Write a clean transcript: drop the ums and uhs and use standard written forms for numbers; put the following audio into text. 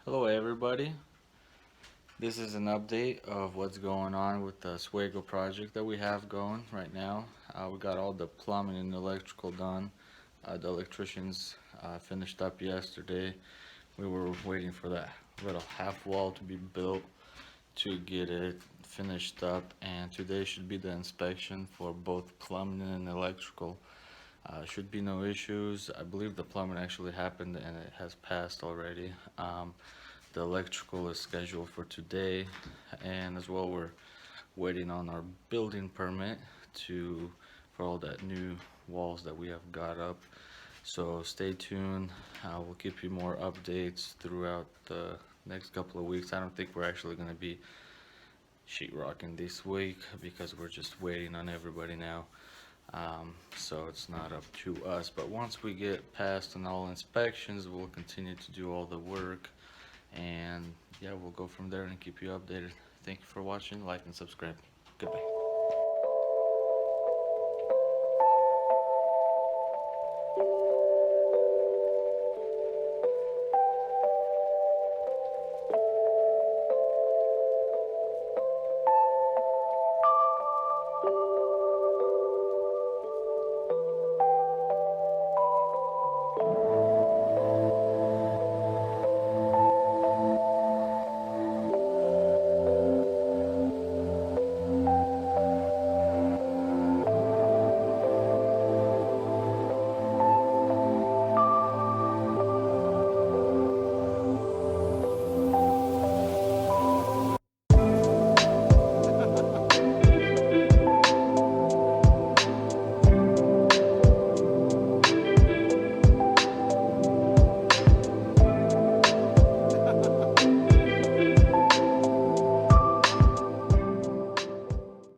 Hello, everybody. This is an update of what's going on with the Swago project that we have going right now. We got all the plumbing and electrical done. The electricians finished up yesterday. We were waiting for that little half wall to be built to get it finished up, and today should be the inspection for both plumbing and electrical. Should be no issues. I believe the plumbing actually happened and it has passed already. The electrical is scheduled for today, and as well we're waiting on our building permit to for all that new walls that we have got up. So stay tuned. We'll keep you more updates throughout the next couple of weeks. I don't think we're actually going to be sheetrocking this week because we're just waiting on everybody now. So it's not up to us. But once we get past on all inspections, we'll continue to do all the work, and yeah, we'll go from there and keep you updated. Thank you for watching. Like and subscribe. Goodbye.